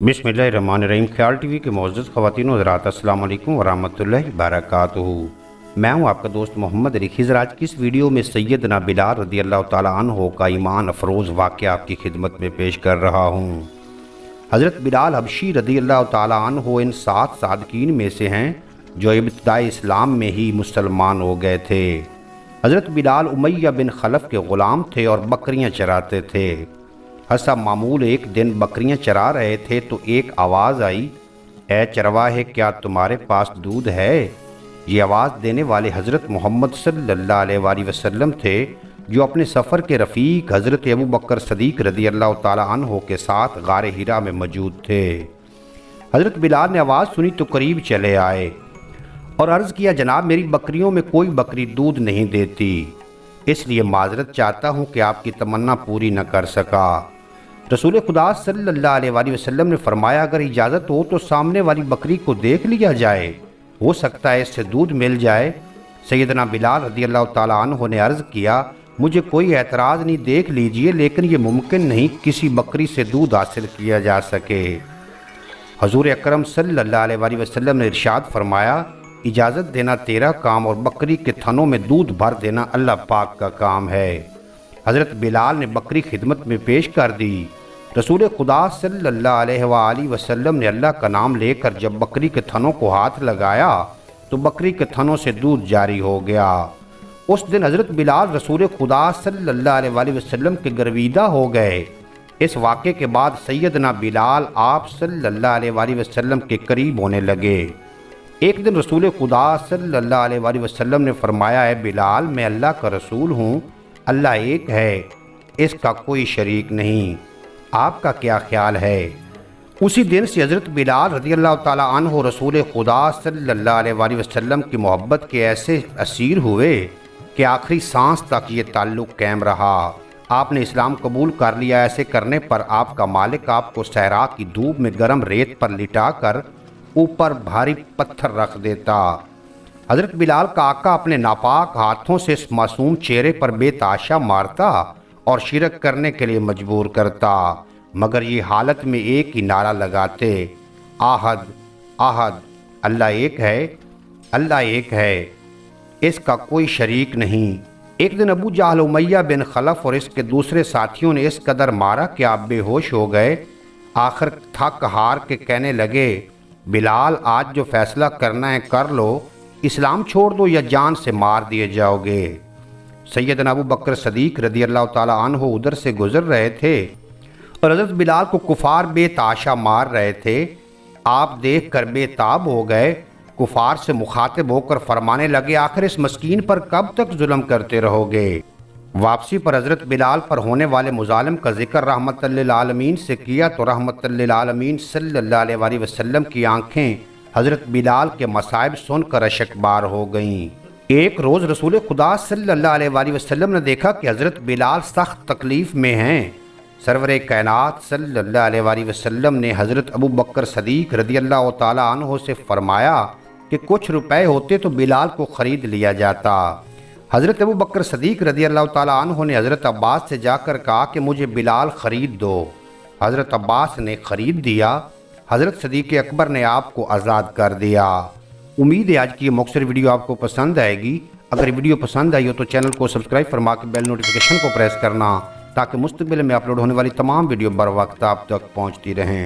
बिस्मिल्लाहिर्रहमानिर्रहीम। ख्याल टीवी के मोअज़्ज़ज़ ख़वातीन व हज़रात, अस्सलामु अलैकुम वरहमतुल्लाहि वबरकातुहू। मैं हूं आपका दोस्त मोहम्मद अली खिज़र। आज की इस वीडियो में सैयदना बिलाल रज़ियल्लाहु ताला अन्हु का ईमान अफरोज़ वाक़या आपकी खिदमत में पेश कर रहा हूं। हज़रत बिलाल हबशी रज़ियल्लाहु ताला अन्हु इन 7 सादिकीन में से हैं जो इब्तिदाई इस्लाम में ही मुसलमान हो गए थे। हज़रत बिलाल उमैया बिन खलफ के ग़ुलाम थे और बकरियां चराते थे। हसा मामूल एक दिन बकरियां चरा रहे थे तो एक आवाज़ आई, ए चरवाहे, क्या तुम्हारे पास दूध है? ये आवाज़ देने वाले हज़रत मोहम्मद सल्लल्लाहु अलैहि वसल्लम थे, जो अपने सफ़र के रफ़ीक हज़रत अबू बकर सदीक़ रज़ियल्लाहु ताला अन्हु के साथ गारे हिरा में मौजूद थे। हज़रत बिलाल ने आवाज़ सुनी तो करीब चले आए और अर्ज़ किया, जनाब, मेरी बकरियों में कोई बकरी दूध नहीं देती, इसलिए माजरत चाहता हूँ कि आपकी तमन्ना पूरी न कर सका। रसूल खुदा सल्लल्लाहु अलैहि वसल्लम ने फरमाया, अगर इजाज़त हो तो सामने वाली बकरी को देख लिया जाए, हो सकता है इससे दूध मिल जाए। सैयदना बिलाल रज़ियल्लाहु ताला अन्हु ने अर्ज़ किया, मुझे कोई एतराज़ नहीं, देख लीजिए, लेकिन ये मुमकिन नहीं किसी बकरी से दूध हासिल किया जा सके। हजूर अकरम सल्लल्लाहु अलैहि वसल्लम ने इरशाद फरमाया, इजाज़त देना तेरा काम और बकरी के थनों में दूध भर देना अल्लाह पाक का काम है। हज़रत बिलाल ने बकरी खिदमत में पेश कर दी। रसूल खुदा सल्लल्लाहु अलैहि वसल्लम ने अल्लाह का नाम लेकर जब बकरी के थनों को हाथ लगाया तो बकरी के थनों से दूध जारी हो गया। उस दिन हज़रत बिलाल रसूल खुदा सल्लल्लाहु अलैहि वसल्लम के गर्विदा हो गए। इस वाक़े के बाद सैयदना बिलाल आप सल्लल्लाहु अलैहि वसल्लम के करीब होने लगे। एक दिन रसूल खुदा सल्लल्लाहु अलैहि वसल्लम ने फरमाया, है बिलाल, मैं अल्लाह का रसूल हूँ, अल्लाह एक है, इसका कोई शरीक नहीं, आपका क्या ख्याल है? उसी दिन से हज़रत बिलाल रज़ियल्लाहु ताला अन्हु रसूल खुदा सल्लल्लाहु अलैहि वसल्लम की मोहब्बत के ऐसे असीर हुए कि आखिरी सांस तक ये ताल्लुक़ कायम रहा। आपने इस्लाम कबूल कर लिया। ऐसे करने पर आपका मालिक आपको सहरा की धूप में गर्म रेत पर लिटा कर ऊपर भारी पत्थर रख देता। हज़रत बिलाल का आका अपने नापाक हाथों से इस मासूम चेहरे पर बेताशा मारता और शिरक करने के लिए मजबूर करता, मगर ये हालत में एक ही नारा लगाते, आहद आहद, अल्लाह एक है, अल्लाह एक है, इसका कोई शरीक नहीं। एक दिन अबू जहल उमैया बिन खलफ और इसके दूसरे साथियों ने इस कदर मारा कि आप बेहोश हो गए। आखिर थक हार के कहने लगे, बिलाल, आज जो फैसला करना है कर लो, इस्लाम छोड़ दो या जान से मार दिए जाओगे। सैयदना अबू बकर सदीक़ रज़ियल्लाहु ताला अन्हु उधर से गुजर रहे थे और हज़रत बिलाल को कुफार बेताशा मार रहे थे। आप देख कर बेताब हो गए। कुफार से मुखातिब होकर फरमाने लगे, आखिर इस मस्कीन पर कब तक जुल्म करते रहोगे? वापसी पर हज़रत बिलाल पर होने वाले मुजालिम का जिक्र रहमतल लिल आलमीन से किया तो रहमतल लिल आलमीन सल्लल्लाहु अलैहि वसल्लम की आँखें हज़रत बिलाल के मसाइब सुनकर अशकबार हो गईं। एक रोज़ रसूल खुदा सल्लल्लाहु अलैहि वसल्लम ने देखा कि हज़रत बिलाल सख्त तकलीफ़ में हैं। सरवर कायनात सल्लल्लाहु अलैहि वसल्लम ने हज़रत अबू बकर सदीक़ रज़ियल्लाहु ताला अन्हु से फरमाया कि कुछ रुपए होते तो बिलाल को ख़रीद लिया जाता। हज़रत अबू बकर सदीक़ रज़ियल्लाहु ताला अन्हु ने हज़रत अब्बास से जाकर कहा कि मुझे बिलाल ख़रीद दो। हज़रत अब्बास ने ख़रीद दिया। हज़रत सदीक़ अकबर ने आपको आज़ाद कर दिया। उम्मीद है आज की ये मुख्तसर वीडियो आपको पसंद आएगी। अगर वीडियो पसंद आई हो तो चैनल को सब्सक्राइब फरमा के बेल नोटिफिकेशन को प्रेस करना, ताकि मुस्तक़बिल में अपलोड होने वाली तमाम वीडियो बर वक्त आप तक पहुँचती रहें।